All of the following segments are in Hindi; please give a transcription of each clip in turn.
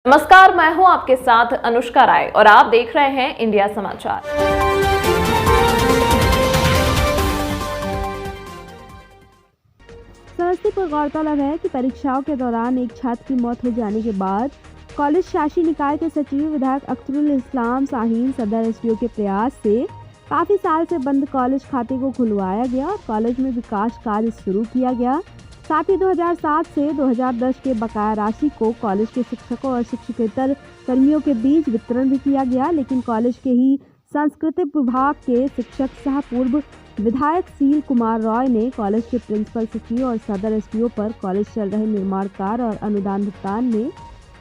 नमस्कार, मैं हूं आपके साथ अनुष्का राय और आप देख रहे हैं इंडिया समाचार। समस्तीपुर गौरतलब है कि परीक्षाओं के दौरान एक छात्र की मौत हो जाने के बाद कॉलेज शासी निकाय के सचिव विधायक अख्तरुल इस्लाम शाहीन सदर एसडीओ के प्रयास से काफी साल से बंद कॉलेज खाते को खुलवाया गया और कॉलेज में विकास कार्य शुरू किया गया। साथ ही 2007 से 2010 के बकाया राशि को कॉलेज के शिक्षकों और शिक्षकेतर कर्मियों के बीच वितरण भी किया गया, लेकिन कॉलेज के ही सांस्कृतिक विभाग के शिक्षक सह पूर्व विधायक सील कुमार रॉय ने कॉलेज के प्रिंसिपल सचिव और सदर एसडीओ पर कॉलेज चल रहे निर्माण कार्य और अनुदान भुगतान में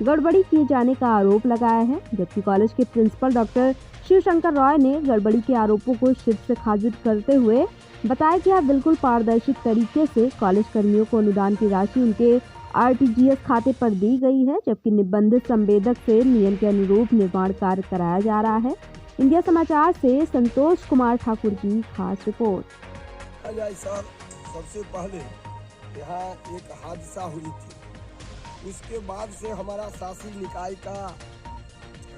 गड़बड़ी किए जाने का आरोप लगाया है, जबकि कॉलेज के प्रिंसिपल डॉक्टर शिवशंकर रॉय ने गड़बड़ी के आरोपों को सिर से खारिज करते हुए बताया कि यह बिल्कुल पारदर्शी तरीके से कॉलेज कर्मियों को अनुदान की राशि उनके आरटीजीएस खाते पर दी गई है, जबकि निबंधित संवेदक से नियम के अनुरूप निर्माण कार्य कराया जा रहा है। इंडिया समाचार से संतोष कुमार ठाकुर की खास रिपोर्ट। सबसे पहले यहाँ एक हादसा हुई थी, उसके बाद से हमारा शासी निकाय का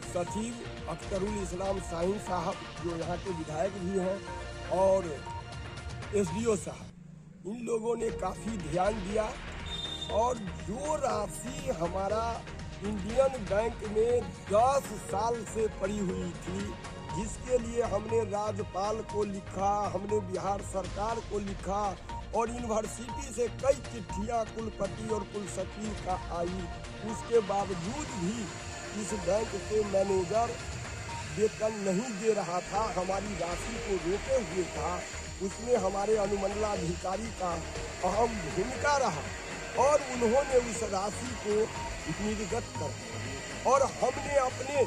सचिव अख्तरुल इस्लाम शाहीन साहब जो यहाँ के विधायक भी हैं और एसडीओ साहब, इन लोगों ने काफ़ी ध्यान दिया और जो राशि हमारा इंडियन बैंक में 10 साल से पड़ी हुई थी, जिसके लिए हमने राज्यपाल को लिखा, हमने बिहार सरकार को लिखा और यूनिवर्सिटी से कई चिट्ठियां कुलपति और कुलसचिव का आई, उसके बावजूद भी इस बैंक के मैनेजर वेतन नहीं दे रहा था, हमारी राशि को रोके हुए था। उसमें हमारे अनुमंडलाधिकारी का अहम भूमिका रहा और उन्होंने उस राशि को निर्गत कर दिया और हमने अपने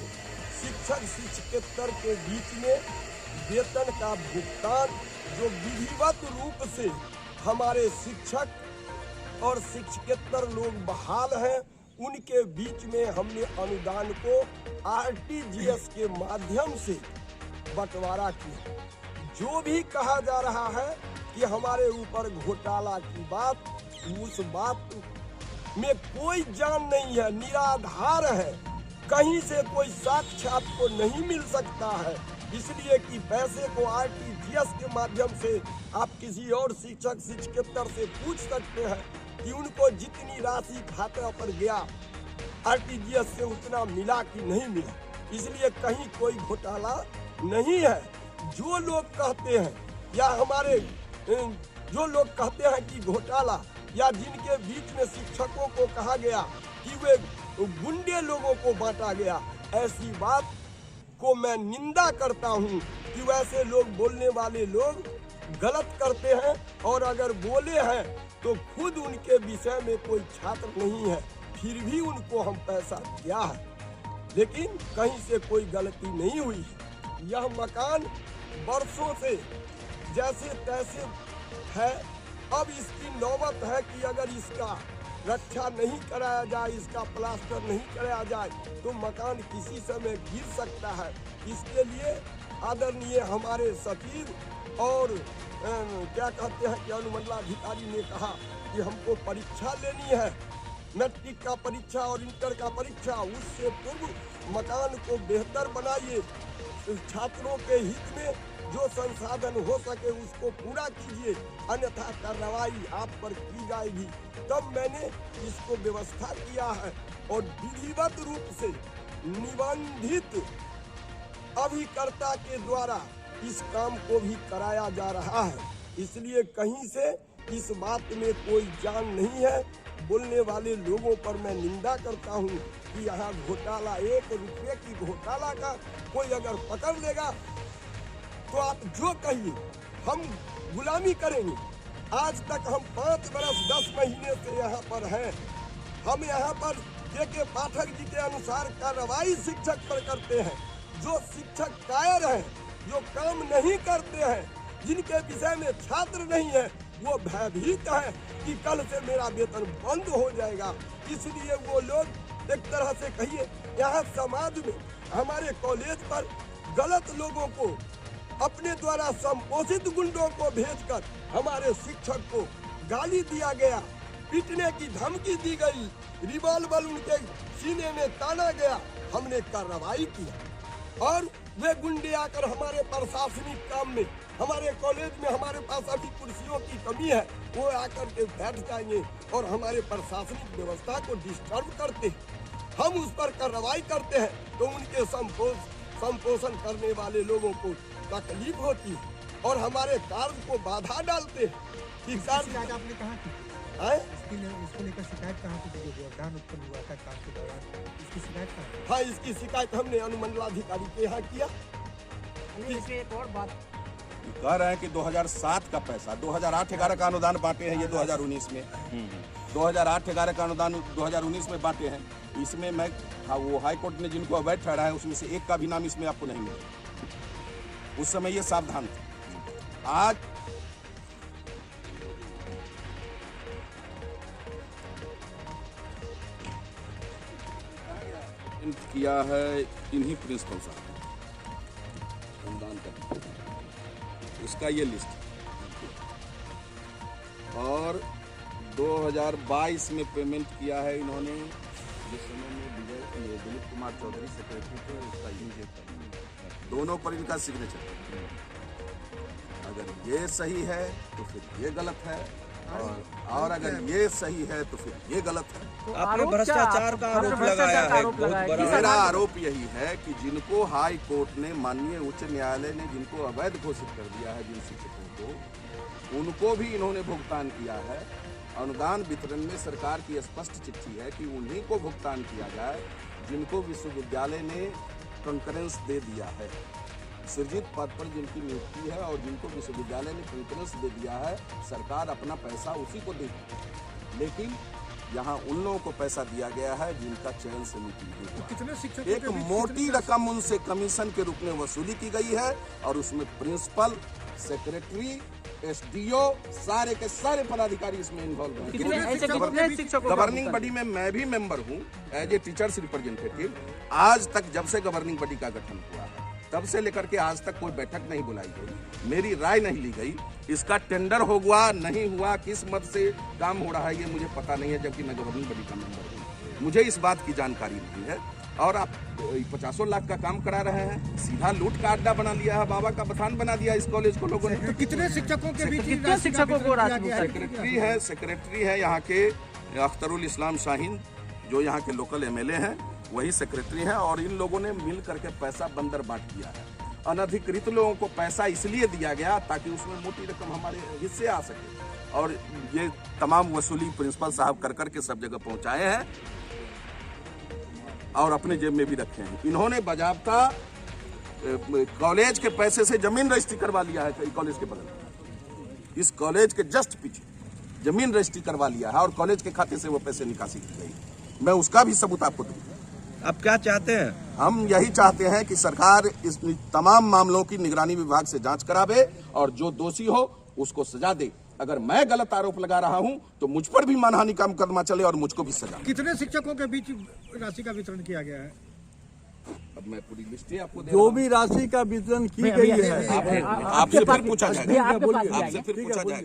शिक्षक शिक्षकेतर के बीच में वेतन का भुगतान जो विधिवत रूप से हमारे शिक्षक और शिक्षकेतर लोग बहाल हैं, उनके बीच में हमने अनुदान को आरटीजीएस के माध्यम से बंटवारा किया। जो भी कहा जा रहा है कि हमारे ऊपर घोटाला की बात, उस बात में कोई जान नहीं है, निराधार है, कहीं से कोई साक्ष्य आपको नहीं मिल सकता है, इसलिए कि पैसे को आरटीजीएस के माध्यम से आप किसी और शिक्षक शिक्षकेतर से पूछ सकते हैं कि उनको जितनी राशि खाते पर गया आरटीजीएस से उतना मिला कि नहीं मिला, इसलिए कहीं कोई घोटाला नहीं है। जो लोग कहते हैं या हमारे जो लोग कहते हैं कि घोटाला या जिनके बीच में शिक्षकों को कहा गया कि वे गुंडे लोगों को बांटा गया, ऐसी बात को मैं निंदा करता हूं कि वैसे लोग बोलने वाले लोग गलत करते हैं और अगर बोले हैं तो खुद उनके विषय में कोई छात्र नहीं है, फिर भी उनको हम पैसा दिया है, लेकिन कहीं से कोई गलती नहीं हुई है। यह मकान वर्षों से जैसे तैसे है, अब इसकी नौबत है कि अगर इसका रक्षा नहीं कराया जाए, इसका प्लास्टर नहीं कराया जाए तो मकान किसी समय गिर सकता है। इसके लिए आदरणीय हमारे सचिव और क्या कहते हैं कि अनुमंडलाधिकारी ने कहा कि हमको परीक्षा लेनी है, मैट्रिक का परीक्षा और इंटर का परीक्षा, उससे पूर्व मकान को बेहतर बनाइए, छात्रों के हित में जो संसाधन हो सके उसको पूरा कीजिए, अन्यथा कार्रवाई आप पर की जाएगी। तब मैंने इसको व्यवस्था किया है और विधिवत रूप से निबंधित अभिकर्ता के द्वारा इस काम को भी कराया जा रहा है, इसलिए कहीं से इस बात में कोई जान नहीं है। बोलने वाले लोगों पर मैं निंदा करता हूं कि यहाँ घोटाला, 1 रुपये की घोटाला का कोई अगर पकड़ लेगा तो आप जो कहिए हम गुलामी करेंगे। आज तक हम 5 बरस 10 महीने से यहाँ पर हैं, हम यहाँ पर के पाठक जी के अनुसार कार्रवाई शिक्षक पर करते हैं। जो शिक्षक कायर हैं, जो काम नहीं करते हैं, जिनके विषय में छात्र नहीं है, वो भयभीत है कि कल से मेरा वेतन बंद हो जाएगा, इसलिए वो लोग एक तरह से कहिए यहाँ समाज में हमारे कॉलेज पर गलत लोगों को अपने द्वारा संपोषित गुंडों को भेजकर हमारे शिक्षक को गाली दिया गया पीटने की धमकी दी गई, रिवॉल्वर उनके सीने में ताना गया, हमने कार्रवाई किया और वे गुंडे आकर हमारे प्रशासनिक काम में, हमारे कॉलेज में हमारे पास अभी कुर्सियों की कमी है, वो आकर के बैठ जाएंगे और हमारे प्रशासनिक व्यवस्था को डिस्टर्ब करते हैं। हम उस पर कार्रवाई करते हैं तो उनके संपोषण करने वाले लोगों को तकलीफ होती है और हमारे कार्य को बाधा डालते हैं। शिकायत आपने कहाँ की? इसको लेकर शिकायत कहाँ की? जो व्यवधान उत्पन्न हुआ था काम के दौरान, इसकी शिकायत कहाँ की? हाँ, इसकी शिकायत हमने अनुमंडलाधिकारी के यहाँ किया। एक और बात कह रहे हैं कि 2007 का पैसा 2008-11 का अनुदान बांटे हैं, ये 2019 में 2008-11 का अनुदान 2019 में बांटे हैं। इसमें मैं वो हाई कोर्ट ने जिनको अवैध ठहराया है उसमें से एक का भी नाम इसमें आपको नहीं मिलेगा। उस समय ये सावधान थे। आज किया है इन्हीं प्रिंसिपल साहब अनुदान का, उसका ये लिस्ट और 2022 में पेमेंट किया है इन्होंने, जिस समय में दिलीप कुमार चौधरी सेक्रेटरी थे, उसका यूज दोनों पर इनका सिग्नेचर। अगर ये सही है तो फिर ये गलत है और अगर ये सही है तो फिर ये गलत है। तो आपने भ्रष्टाचार का आरोप लगाया है, बहुत बड़ा। मेरा आरोप यही है कि जिनको हाई कोर्ट ने, माननीय उच्च न्यायालय ने जिनको अवैध घोषित कर दिया है, जिन शिक्षकों को, उनको भी इन्होंने भुगतान किया है। अनुदान वितरण में सरकार की स्पष्ट चिट्ठी है कि उन्हीं को भुगतान किया जाए जिनको विश्वविद्यालय ने कंकरेंस दे दिया है, सृजित पद पर जिनकी नियुक्ति है और जिनको विश्वविद्यालय ने कंकरेंस दे दिया है, सरकार अपना पैसा उसी को देगी। लेकिन यहाँ उन लोगों को पैसा दिया गया है जिनका चयन समिति नहीं हुआ। कितने शिक्षकों एक मोटी रकम उनसे कमीशन के रूप में वसूली की गई है और उसमें प्रिंसिपल, सेक्रेटरी, एसडीओ, सारे के सारे पदाधिकारी इसमें इन्वॉल्व हैं। गवर्निंग बॉडी में मैं भी मेंबर हूँ एज ए टीचर्स रिप्रेजेंटेटिव। आज तक जब से गवर्निंग बॉडी का गठन हुआ है तब से लेकर के आज तक कोई बैठक नहीं बुलाई गई, मेरी राय नहीं ली गई, इसका टेंडर हो हुआ नहीं हुआ, किस मद से काम हो रहा है ये मुझे पता नहीं है, जबकि मैं गवर्निंग बॉडी का मेंबर हूँ। मुझे इस बात की जानकारी नहीं है। और आप 50 लाख का काम करा रहे हैं, सीधा लूट का अड्डा बना लिया है, बाबा का बथान बना दिया इस कॉलेज को लोगों ने। तो कितने शिक्षकों के बीच सेक्रेटरी है यहाँ के अख्तरुल इस्लाम शाहीन, जो यहाँ के लोकल एमएलए हैं, वही सेक्रेटरी हैं और इन लोगों ने मिल करके पैसा बंदर बांट दिया है। अनधिकृत लोगों को पैसा इसलिए दिया गया ताकि उसमें मोटी रकम हमारे हिस्से आ सके और ये तमाम वसूली प्रिंसिपल साहब कर करके सब जगह पहुंचाए हैं और अपने जेब में भी रखे हैं। इन्होंने बाजाबता कॉलेज के पैसे से जमीन रजिस्ट्री करवा लिया है, कॉलेज के बगल इस कॉलेज के जस्ट पीछे जमीन रजिस्ट्री करवा लिया है और कॉलेज के खाते से वो पैसे निकासी की गई। मैं उसका भी सबूत आपको दूंगा। आप क्या चाहते हैं? हम यही चाहते हैं कि सरकार इस तमाम मामलों की निगरानी विभाग से जांच करावे और जो दोषी हो उसको सजा दे। अगर मैं गलत आरोप लगा रहा हूं तो मुझ पर भी मानहानि का मुकदमा चले और मुझको भी सजा। कितने शिक्षकों के बीच राशि का वितरण किया गया है? अब मैं पूरी लिस्ट आपको जो भी राशि का वितरण की गई है आपसे फिर पूछा जाएगा।